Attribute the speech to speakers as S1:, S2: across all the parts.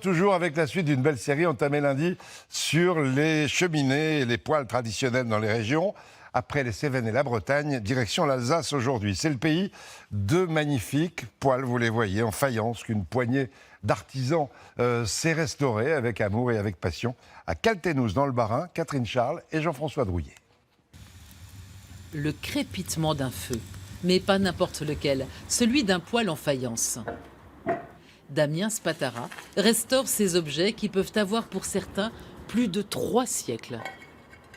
S1: Toujours avec la suite d'une belle série entamée lundi sur les cheminées et les poêles traditionnels dans les régions. Après les Cévennes et la Bretagne, direction l'Alsace aujourd'hui. C'est le pays de magnifiques poêles, vous les voyez, en faïence, qu'une poignée d'artisans s'est restaurée avec amour et avec passion. À Caltenous, dans le Bas-Rhin, Catherine Charles et Jean-François Drouillet.
S2: Le crépitement d'un feu, mais pas n'importe lequel, celui d'un poêle en faïence. Damien Spatara restaure ces objets qui peuvent avoir pour certains plus de 3 siècles.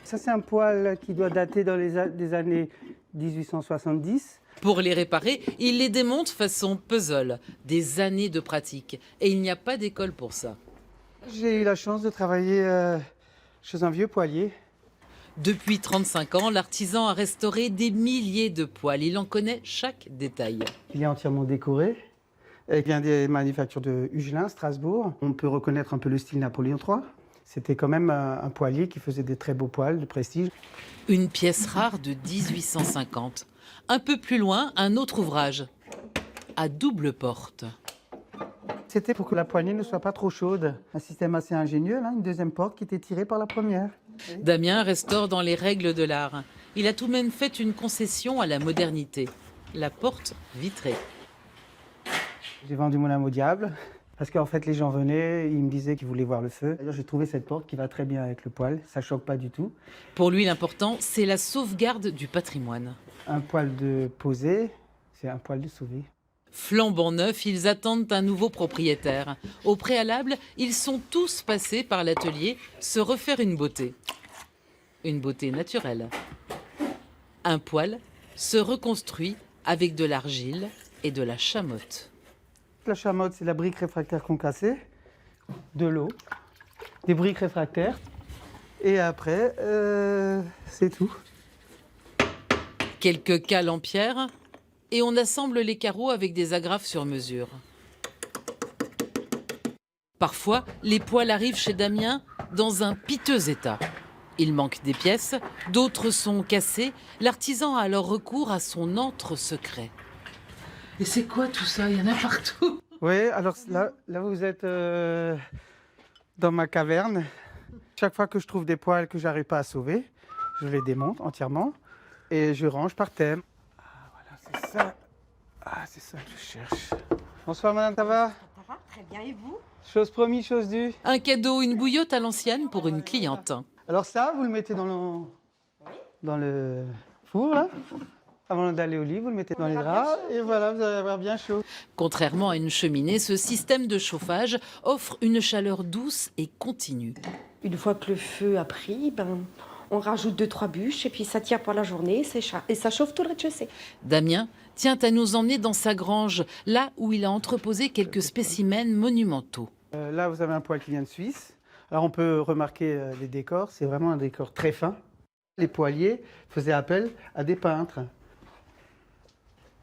S3: Ça, c'est un poêle qui doit dater des années 1870.
S2: Pour les réparer, il les démonte façon puzzle. Des années de pratique. Et il n'y a pas d'école pour ça.
S3: J'ai eu la chance de travailler chez un vieux poêlier.
S2: Depuis 35 ans, l'artisan a restauré des milliers de poêles. Il en connaît chaque détail.
S3: Il est entièrement décoré. Il vient des manufactures de Hugelin, Strasbourg. On peut reconnaître un peu le style Napoléon III. C'était quand même un poêlier qui faisait des très beaux poêles de prestige.
S2: Une pièce rare de 1850. Un peu plus loin, un autre ouvrage, à double porte.
S3: C'était pour que la poignée ne soit pas trop chaude. Un système assez ingénieux, là, une deuxième porte qui était tirée par la première.
S2: Damien restaure dans les règles de l'art. Il a tout de même fait une concession à la modernité. La porte vitrée.
S3: J'ai vendu mon âme au diable, parce qu'en fait les gens venaient, ils me disaient qu'ils voulaient voir le feu. D'ailleurs j'ai trouvé cette porte qui va très bien avec le poêle, ça choque pas du tout.
S2: Pour lui l'important, c'est la sauvegarde du patrimoine.
S3: Un poêle de poser, c'est un poêle de sauver.
S2: Flambant neuf, ils attendent un nouveau propriétaire. Au préalable, ils sont tous passés par l'atelier se refaire une beauté. Une beauté naturelle. Un poêle se reconstruit avec de l'argile et de la chamotte.
S3: La chamotte, c'est la brique réfractaire concassée, de l'eau, des briques réfractaires, et après, c'est tout.
S2: Quelques cales en pierre, et on assemble les carreaux avec des agrafes sur mesure. Parfois, les poêles arrivent chez Damien dans un piteux état. Il manque des pièces, d'autres sont cassées. L'artisan a alors recours à son antre secret.
S4: Et c'est quoi tout ça? Il y en a partout.
S3: Oui, alors là vous êtes dans ma caverne. Chaque fois que je trouve des poêles que j'arrive pas à sauver, je les démonte entièrement et je range par thème. Ah voilà, c'est ça. Ah, c'est ça que je cherche. Bonsoir madame, ça va?
S5: Ça va très bien, et vous?
S3: Chose promise, chose due.
S2: Un cadeau, une bouillotte à l'ancienne pour une cliente.
S3: Alors ça, vous le mettez dans le four là. Avant d'aller au lit, vous le mettez dans les draps et voilà, vous allez avoir bien chaud.
S2: Contrairement à une cheminée, ce système de chauffage offre une chaleur douce et continue.
S5: Une fois que le feu a pris, on rajoute 2-3 bûches et puis ça tient pour la journée et ça chauffe tout le rez-de-chaussée.
S2: Damien tient à nous emmener dans sa grange, là où il a entreposé quelques spécimens monumentaux.
S3: Là, vous avez un poêle qui vient de Suisse. Alors on peut remarquer les décors, c'est vraiment un décor très fin. Les poêliers faisaient appel à des peintres.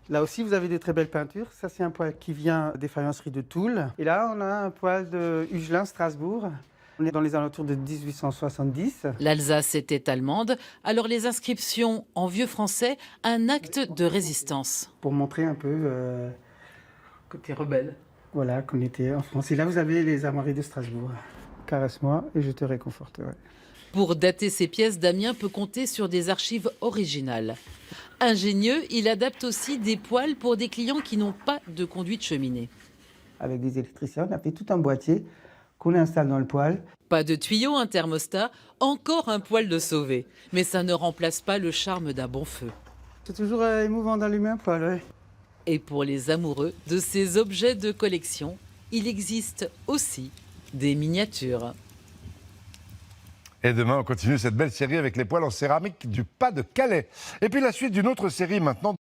S3: Là aussi, vous avez des très belles peintures. Ça, c'est un poêle qui vient des faïenceries de Toul. Et là, on a un poêle de Hugelin, Strasbourg. On est dans les alentours de 1870.
S2: L'Alsace était allemande, alors les inscriptions en vieux français, un acte de résistance.
S3: Pour montrer un peu
S2: Côté rebelle.
S3: voilà, qu'on était en France. Et là, vous avez les armoiries de Strasbourg. Caresse-moi et je te réconforterai.
S2: Pour dater ces pièces, Damien peut compter sur des archives originales. Ingénieux, il adapte aussi des poêles pour des clients qui n'ont pas de conduite de cheminée.
S3: Avec des électriciens, on a fait tout un boîtier qu'on installe dans le poêle.
S2: Pas de tuyau, un thermostat, encore un poêle de sauver. Mais ça ne remplace pas le charme d'un bon feu.
S3: C'est toujours émouvant d'allumer un poêle, ouais.
S2: Et pour les amoureux de ces objets de collection, il existe aussi des miniatures.
S1: Et demain, on continue cette belle série avec les poêles en céramique du Pas de Calais. Et puis la suite d'une autre série maintenant.